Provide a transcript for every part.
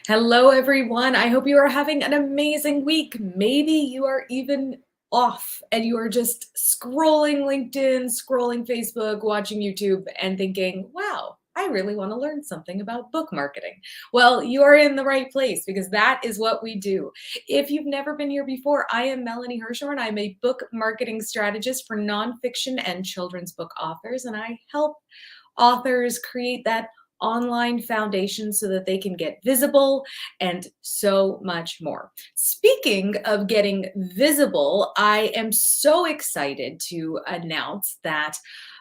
Hello, everyone. I hope you are having an amazing week. Maybe you are even off and you are just scrolling LinkedIn, scrolling Facebook, watching YouTube, and thinking, wow, I really want to learn something about book marketing. Well, you are in the right place because that is what we do. If you've never been here before, I am Melanie Hirschhorn. I'm a book marketing strategist for nonfiction and children's book authors, and I help authors create that online foundation so that they can get visible and so much more. Speaking of getting visible, I am so excited to announce that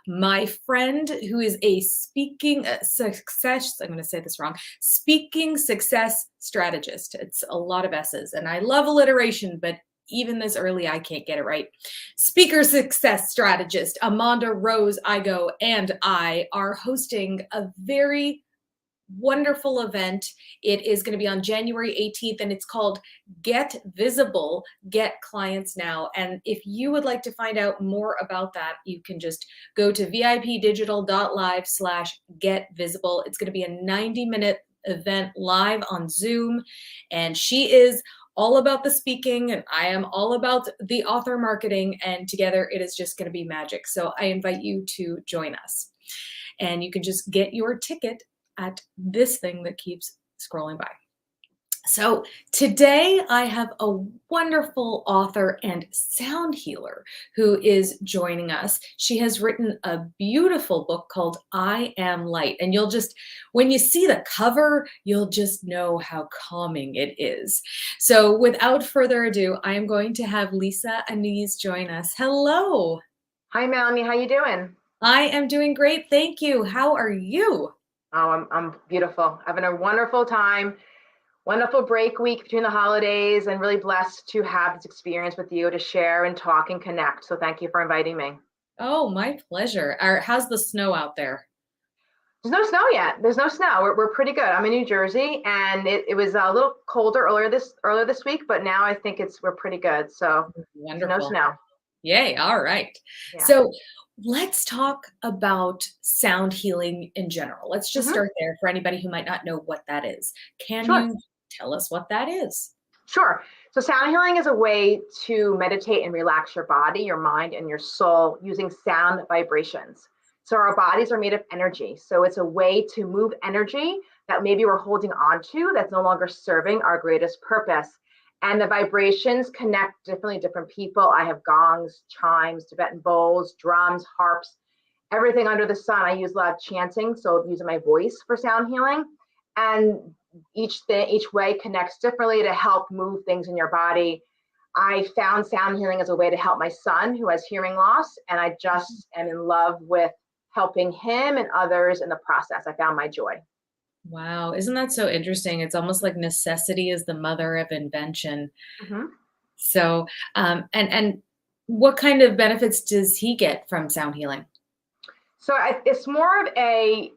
my friend who is a speaking success, I'm going to say this wrong, speaking success strategist. It's a lot of S's and I love alliteration, but even this early, I can't get it right. Speaker success strategist Amanda Rose Igo and I are hosting a very wonderful event. It is going to be on January 18th and it's called Get Visible, Get Clients Now. And if you would like to find out more about that, you can just go to vipdigital.live/get visible. It's going to be a 90-minute event live on Zoom. And she is all about the speaking and I am all about the author marketing, and together it is just going to be magic. So I invite you to join us. And you can just get your ticket at this thing that keeps scrolling by. So today I have a wonderful author and sound healer who is joining us. She has written a beautiful book called I Am Light. And you'll just, when you see the cover, you'll just know how calming it is. So without further ado, I am going to have Lisa Annese join us. Hello. Hi, Melanie. How you doing? I am doing great. Thank you. How are you? Oh, I'm beautiful. Having a wonderful time. Wonderful break week between the holidays, and really blessed to have this experience with you to share and talk and connect. So thank you for inviting me. Oh, my pleasure. How's the snow out there? There's no snow yet. There's no snow. We're pretty good. I'm in New Jersey, and it was a little colder earlier this week, but now I think we're pretty good. So no Wonderful. snow. Yay. All right. Yeah. So let's talk about sound healing in general. Let's just hmm start there for anybody who might not know what that is. Can Sure. you tell us what that is? Sure. So sound healing is a way to meditate and relax your body, your mind, and your soul using sound vibrations. So our bodies are made of energy. So it's a way to move energy that maybe we're holding on to that's no longer serving our greatest purpose. And the vibrations connect differently different people. I have gongs, chimes, Tibetan bowls, drums, harps, everything under the sun. I use a lot of chanting, so using my voice for sound healing. And each way connects differently to help move things in your body. I found sound healing as a way to help my son who has hearing loss, and I just am in love with helping him and others in the process. I found my joy. Wow. Isn't that so interesting? It's almost like necessity is the mother of invention. Mhm. So, and what kind of benefits does he get from sound healing? So it's more of he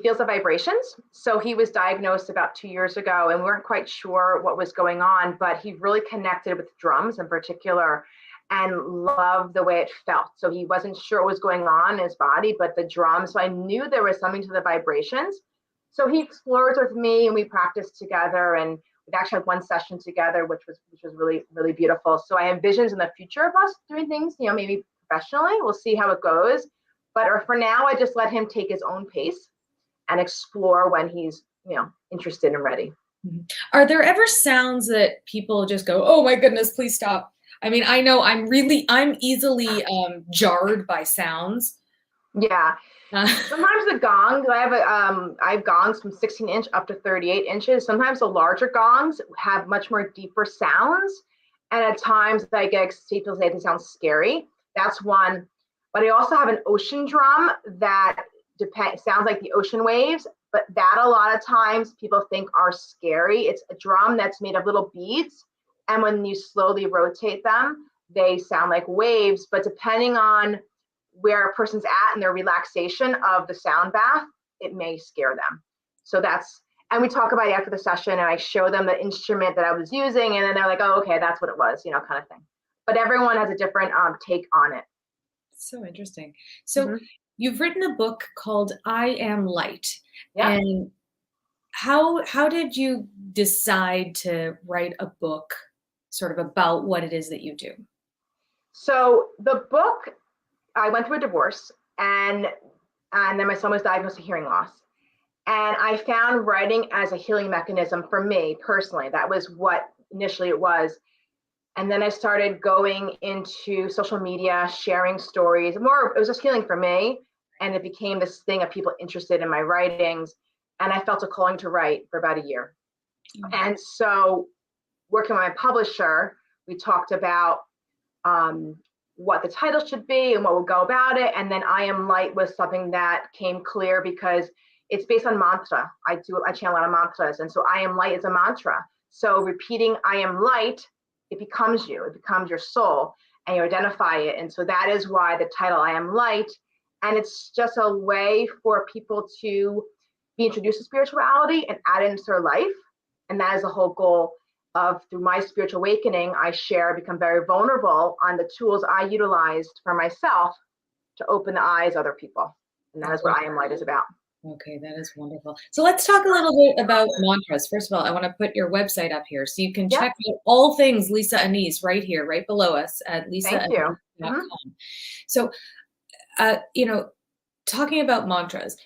feels the vibrations. So he was diagnosed about 2 years ago, and we weren't quite sure what was going on, but he really connected with drums in particular and loved the way it felt. So he wasn't sure what was going on in his body, but the drums. So I knew there was something to the vibrations. So he explored with me, and we practiced together, and we've actually had one session together, which was really really beautiful. So I have visions in the future of us doing things, maybe professionally. We'll see how it goes, but for now, I just let him take his own pace and explore when he's, interested and ready. Mhm. Are there ever sounds that people just go, "Oh my goodness, please stop." I mean, I know I'm easily jarred by sounds. Yeah. Uh, Sometimes the gongs, I have gongs from 16-inch up to 38 inches. Sometimes the larger gongs have much more deeper sounds. And at times I get people say they sound scary. That's one. But I also have an ocean drum that sounds like the ocean waves, but that a lot of times people think are scary. It's a drum that's made of little beads. And when you slowly rotate them, they sound like waves. But depending on where a person's at and their relaxation of the sound bath, it may scare them. So and we talk about it after the session, and I show them the instrument that I was using, and then they're like, oh, okay, that's what it was, kind of thing. But everyone has a different take on it. so interesting. So Mm-hmm. you've written a book called I Am Light. Yep. And how did you decide to write a book sort of about what it is that you do? So the book, I went through a divorce, and then my son was diagnosed with hearing loss. And I found writing as a healing mechanism for me personally. That was what initially it was. And then I started going into social media, sharing stories. More, it was just healing for me. And it became this thing of people interested in my writings. And I felt a calling to write for about a year. And so, working with my publisher, we talked about what the title should be and what would go about it. And then I Am Light was something that came clear because it's based on mantra. I channel a lot of mantras. And so I Am Light is a mantra. So repeating I Am Light, it becomes you, it becomes your soul, and you identify it. And so that is why the title I Am Light. And it's just a way for people to be introduced to spirituality and add it into their life. And that is the whole goal of, through my spiritual awakening, I share, become very vulnerable on the tools I utilized for myself to open the eyes of other people. And that is what I Am Light is about. Okay, that is wonderful. So let's talk a little bit about mantras. First of all, I want to put your website up here so you can check out all things Lisa Annese right here, right below us at lisaannese.com. So, talking about mantras,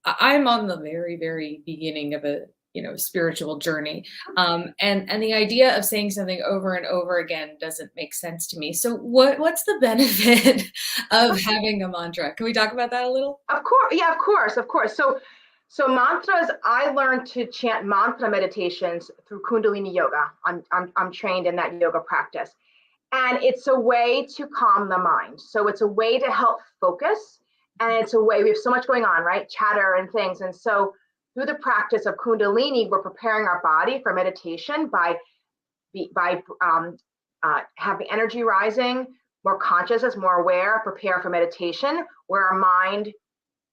I'm on the very, very beginning of a spiritual journey, and the idea of saying something over and over again doesn't make sense to me. So what's the benefit of having a mantra? Can we talk about that a little? Of course, yeah, of course. So mantras, I learned to chant mantra meditations through Kundalini yoga. I'm trained in that yoga practice, and it's a way to calm the mind. So it's a way to help focus, and it's a way, we have so much going on, right? Chatter and things, and so through the practice of Kundalini, we're preparing our body for meditation by having energy rising, more consciousness, more aware, prepare for meditation, where our mind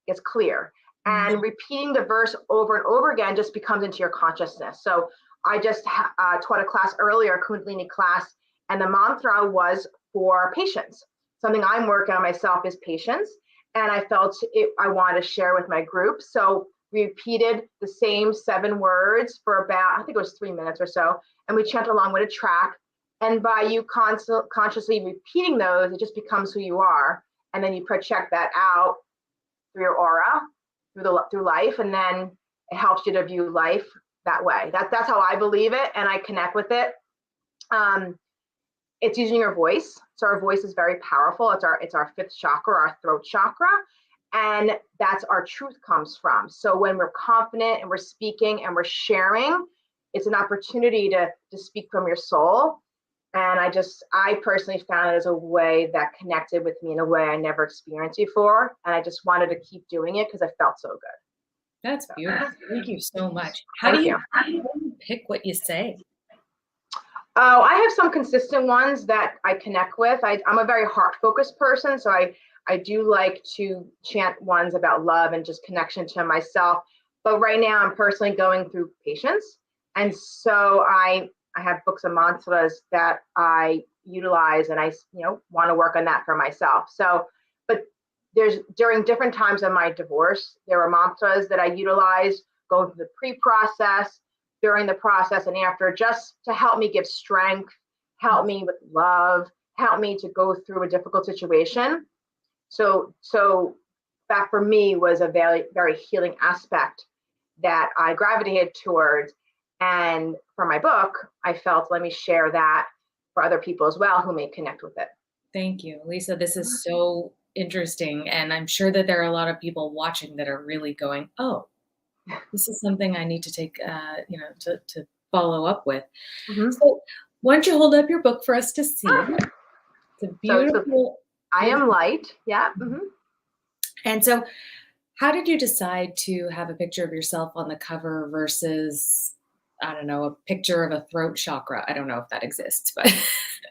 gets clear. And repeating the verse over and over again just becomes into your consciousness. So I just taught a class earlier, a Kundalini class, and the mantra was for patience. Something I'm working on myself is patience. And I felt I wanted to share with my group. So we repeated the same 7 words for about, I think it was 3 minutes or so, and we chanted along with a track. And by you consciously repeating those, it just becomes who you are. And then you project that out through your aura, through life, and then it helps you to view life that way. That's how I believe it, and I connect with it. It's using your voice. So our voice is very powerful. It's our 5th chakra, our throat chakra. And that's our truth comes from. So when we're confident and we're speaking and we're sharing, it's an opportunity to speak from your soul. And I personally found it as a way that connected with me in a way I never experienced before. And I just wanted to keep doing it because I felt so good. That's beautiful. Thank you so much. How do you pick what you say? Oh, I have some consistent ones that I connect with. I'm a very heart-focused person, so I do like to chant ones about love and just connection to myself. But right now I'm personally going through patience. And so I have books of mantras that I utilize, and I want to work on that for myself. So, but during different times of my divorce, there were mantras that I utilized going through the pre-process, during the process, and after, just to help me give strength, help me with love, help me to go through a difficult situation. So that for me was a very, very healing aspect that I gravitated towards. And for my book, I felt, let me share that for other people as well who may connect with it. Thank you, Lisa. This is so interesting. And I'm sure that there are a lot of people watching that are really going, oh, this is something I need to take, to follow up with. So why don't you hold up your book for us to see? It's a beautiful. I Am Light. Yeah. And so how did you decide to have a picture of yourself on the cover versus, I don't know, a picture of a throat chakra? I don't know if that exists, but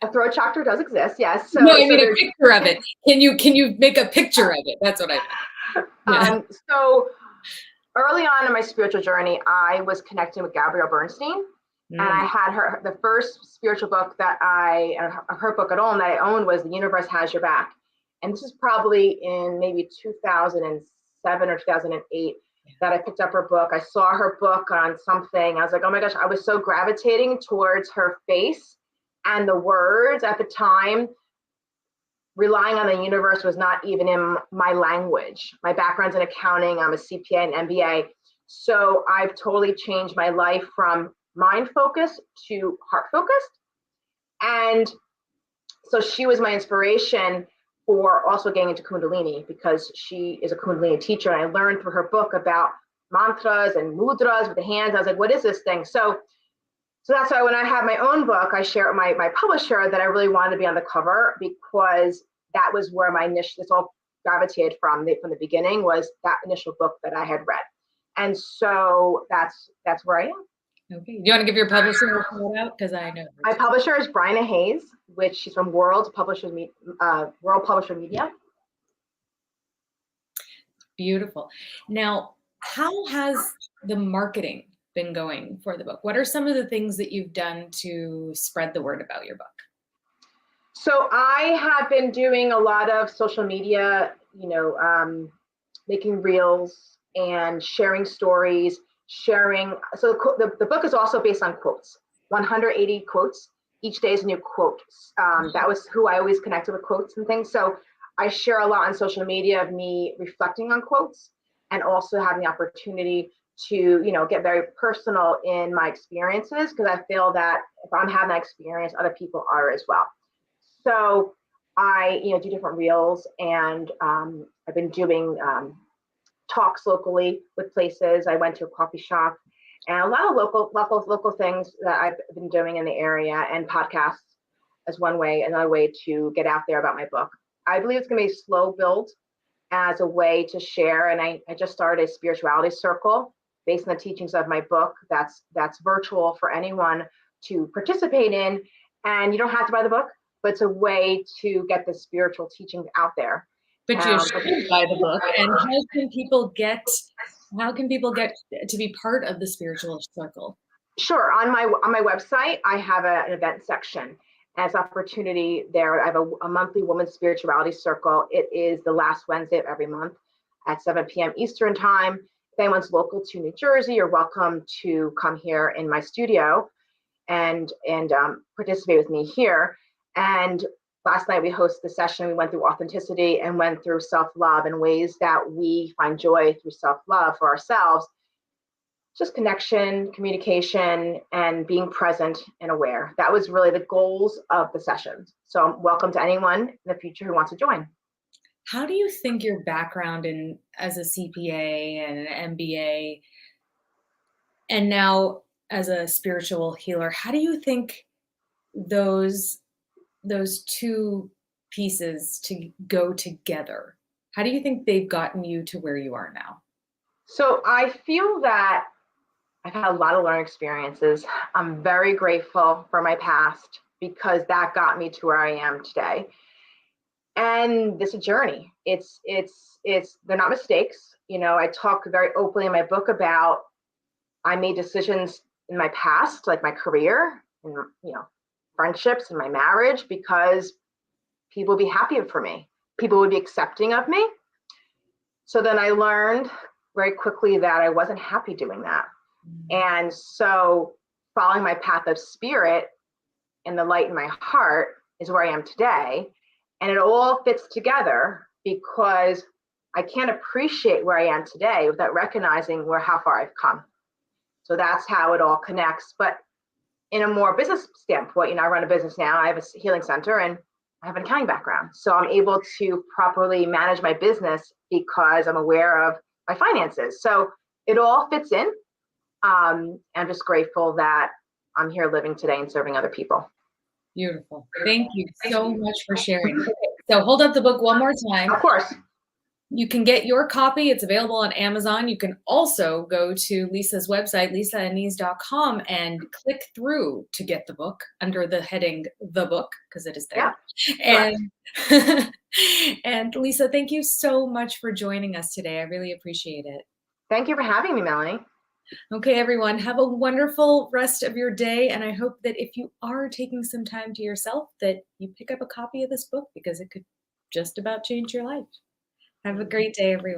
a throat chakra does exist. Yes. So, no, I mean a picture of it. Can you make a picture of it? That's what I meant. Yeah. So early on in my spiritual journey, I was connecting with Gabrielle Bernstein, and I had the first spiritual book that her book at all that I owned was The Universe Has Your Back. And this is probably in maybe 2007 or 2008. that I picked up her book. I saw her book on something. I was like, oh my gosh, I was so gravitating towards her face and the words at the time. Relying on the universe was not even in my language. My background's in accounting. I'm a CPA and MBA. So I've totally changed my life from mind focused to heart focused. And so she was my inspiration for also getting into Kundalini, because she is a Kundalini teacher. And I learned through her book about mantras and mudras with the hands. I was like, what is this thing? So that's why when I have my own book, I share it with my publisher that I really wanted to be on the cover, because that was where my initial, this all gravitated from the beginning, was that initial book that I had read. And so that's where I am. Okay. Do you want to give your publisher a shout out? Because I know. My publisher is Lisa Annese, which she's from World Publisher Media. Beautiful. Now, how has the marketing been going for the book? What are some of the things that you've done to spread the word about your book? So I have been doing a lot of social media, making reels and sharing stories, So the book is also based on quotes, 180 quotes. Each day is a new quote. That was who I always connected with, quotes and things. So I share a lot on social media of me reflecting on quotes, and also having the opportunity to, get very personal in my experiences, because I feel that if I'm having that experience, other people are as well. So I, do different reels, and I've been doing talks locally with places. I went to a coffee shop, and a lot of local things that I've been doing in the area, and podcasts as another way to get out there about my book. I believe it's going to be a slow build as a way to share. And I just started a spirituality circle based on the teachings of my book. That's virtual for anyone to participate in. And you don't have to buy the book, but it's a way to get the spiritual teachings out there. But you should buy the book. And how can people get to be part of the spiritual circle? Sure. On my website, I have an event section. As opportunity there, I have a monthly women's spirituality circle. It is the last Wednesday of every month at 7 p.m. Eastern time. If anyone's local to New Jersey, you're welcome to come here in my studio and participate with me here. And last night we hosted the session. We went through authenticity and went through self-love and ways that we find joy through self-love for ourselves. Just connection, communication, and being present and aware. That was really the goals of the sessions. So welcome to anyone in the future who wants to join. How do you think your background as a CPA and an MBA, and now as a spiritual healer, how do you think those two pieces to go together? How do you think they've gotten you to where you are now? So I feel that I've had a lot of learning experiences. I'm very grateful for my past, because that got me to where I am today. And this is a journey. They're not mistakes. I talk very openly in my book about I made decisions in my past, like my career and, friendships and my marriage, because people would be happy for me. People would be accepting of me. So then I learned very quickly that I wasn't happy doing that. And so following my path of spirit and the light in my heart is where I am today. And it all fits together, because I can't appreciate where I am today without recognizing how far I've come. So that's how it all connects. But in a more business standpoint, I run a business now. I have a healing center, and I have an accounting background. So I'm able to properly manage my business because I'm aware of my finances. So it all fits in. I'm just grateful that I'm here living today and serving other people. Beautiful. Thank you so much for sharing. So hold up the book one more time. Of course. You can get your copy. It's available on Amazon. You can also go to Lisa's website, lisaannese.com, and click through to get the book under the heading "The Book," because it is there. Yeah. And and Lisa, thank you so much for joining us today. I really appreciate it. Thank you for having me, Melanie. Okay, everyone, have a wonderful rest of your day. And I hope that if you are taking some time to yourself, that you pick up a copy of this book, because it could just about change your life. Have a great day, everyone.